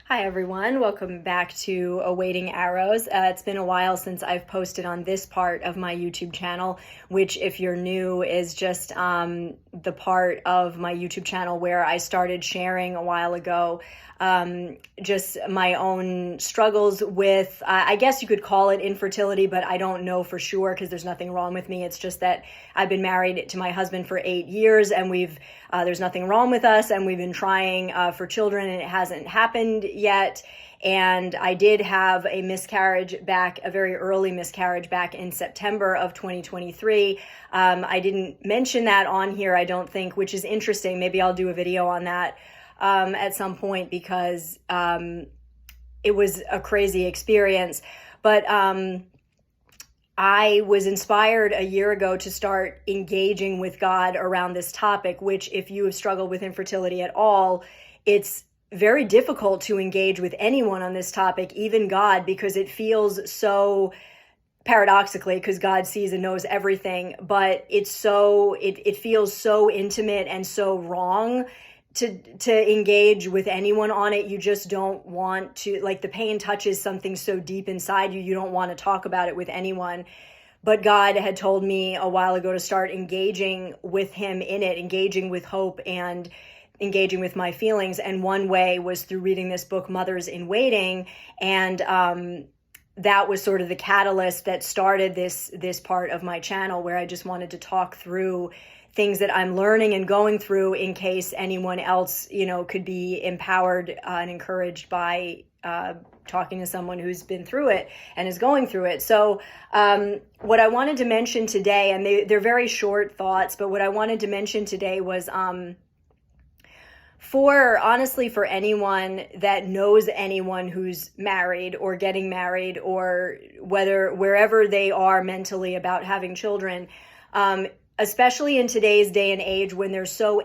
Hi everyone, welcome back to Awaiting Arrows. It's been a while since I've posted on this part of my YouTube channel, which if you're new is just the part of my YouTube channel where I started sharing a while ago just my own struggles with, I guess you could call it infertility, but I don't know for sure because there's nothing wrong with me. It's just that I've been married to my husband for 8 years and there's nothing wrong with us, and we've been trying for children and it hasn't happened yet. And I did have a very early miscarriage back in September of 2023. I didn't mention that on here, I don't think, which is interesting. Maybe I'll do a video on that at some point because it was a crazy experience. But I was inspired a year ago to start engaging with God around this topic, which if you have struggled with infertility at all, it's very difficult to engage with anyone on this topic, even God, because it feels so paradoxically, because God sees and knows everything, but it feels so intimate and so wrong to engage with anyone on it. You just don't want to, like, the pain touches something so deep inside you, you don't want to talk about it with anyone. But God had told me a while ago to start engaging with him in it, engaging with hope and engaging with my feelings. And one way was through reading this book, Mothers in Waiting. And that was sort of the catalyst that started this part of my channel, where I just wanted to talk through things that I'm learning and going through in case anyone else, could be empowered and encouraged by talking to someone who's been through it and is going through it. So what I wanted to mention today, and they're very short thoughts, but what I wanted to mention today was for anyone that knows anyone who's married or getting married, or wherever they are mentally about having children, especially in today's day and age when there's so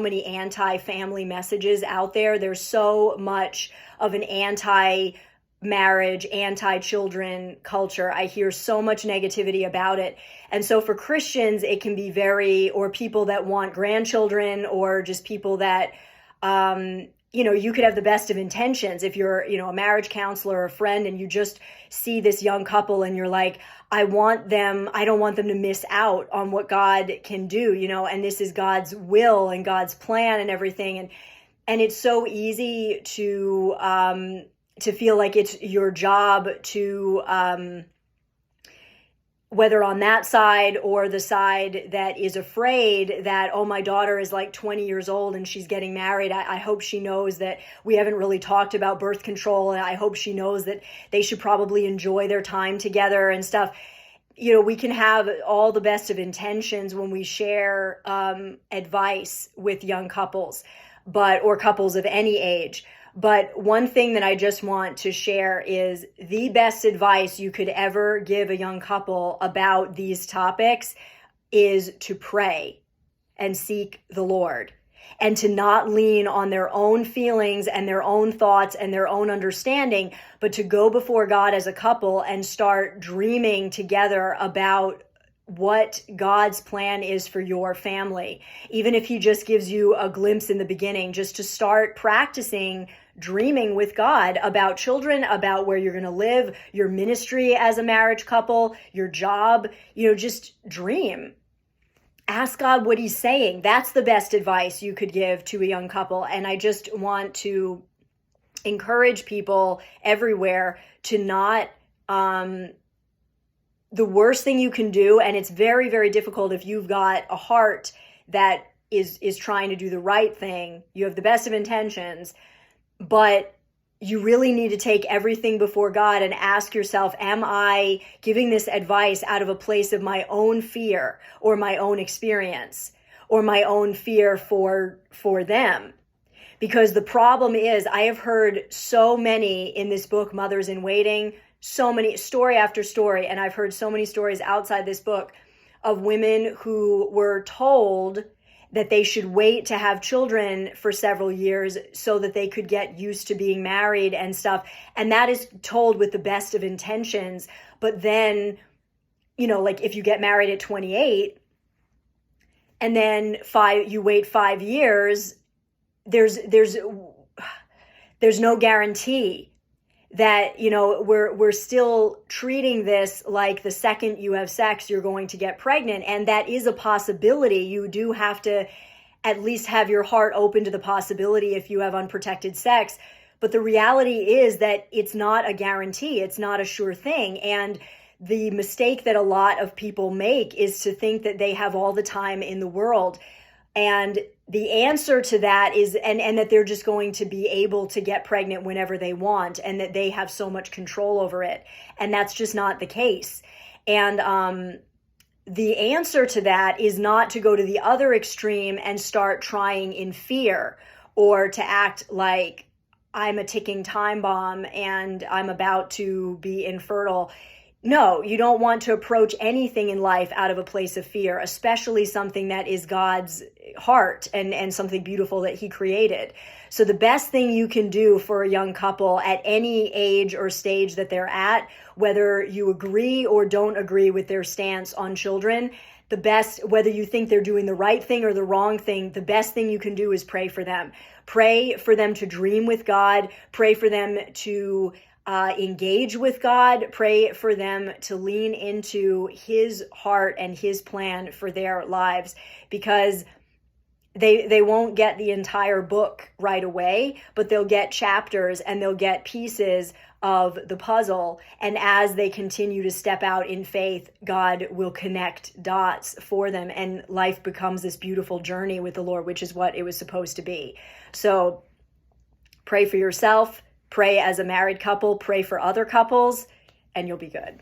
many anti-family messages out there. There's so much of an anti-marriage, anti-children culture. I hear so much negativity about it. And so for Christians, it can be or people that want grandchildren, or just people that, you could have the best of intentions. If you're, a marriage counselor or a friend, and you just see this young couple and you're like, I don't want them to miss out on what God can do, and this is God's will and God's plan and everything. And it's so easy to feel like it's your job to, whether on that side or the side that is afraid that, oh, my daughter is like 20 years old and she's getting married. I hope she knows that we haven't really talked about birth control. And I hope she knows that they should probably enjoy their time together and stuff. We can have all the best of intentions when we share advice with young couples, or couples of any age. But one thing that I just want to share is the best advice you could ever give a young couple about these topics is to pray and seek the Lord, and to not lean on their own feelings and their own thoughts and their own understanding, but to go before God as a couple and start dreaming together about what God's plan is for your family. Even if he just gives you a glimpse in the beginning, just to start practicing dreaming with God about children, about where you're going to live, your ministry as a marriage couple, your job, just dream. Ask God what he's saying. That's the best advice you could give to a young couple. And I just want to encourage people everywhere to not, the worst thing you can do, and it's very, very difficult if you've got a heart that is trying to do the right thing. You have the best of intentions, but you really need to take everything before God and ask yourself, am I giving this advice out of a place of my own fear or my own experience or my own fear for them? Because the problem is, I have heard so many in this book, Mothers in Waiting, so many, story after story, and I've heard so many stories outside this book of women who were told that they should wait to have children for several years so that they could get used to being married and stuff. And that is told with the best of intentions. But then, like if you get married at 28 and then you wait 5 years, there's there's no guarantee that, we're still treating this like the second you have sex, you're going to get pregnant. And that is a possibility. You do have to at least have your heart open to the possibility if you have unprotected sex. But the reality is that it's not a guarantee. It's not a sure thing. And the mistake that a lot of people make is to think that they have all the time in the world. And the answer to that is, and that they're just going to be able to get pregnant whenever they want, and that they have so much control over it. And that's just not the case. And the answer to that is not to go to the other extreme and start trying in fear, or to act like I'm a ticking time bomb and I'm about to be infertile. No, you don't want to approach anything in life out of a place of fear, especially something that is God's heart and something beautiful that he created. So the best thing you can do for a young couple at any age or stage that they're at, whether you agree or don't agree with their stance on children, whether you think they're doing the right thing or the wrong thing, the best thing you can do is pray for them. Pray for them to dream with God. Pray for them to engage with God. Pray for them to lean into his heart and his plan for their lives, because they won't get the entire book right away, but they'll get chapters and they'll get pieces of the puzzle. And as they continue to step out in faith, God will connect dots for them, and life becomes this beautiful journey with the Lord, which is what it was supposed to be. So pray for yourself. Pray as a married couple, pray for other couples, and you'll be good.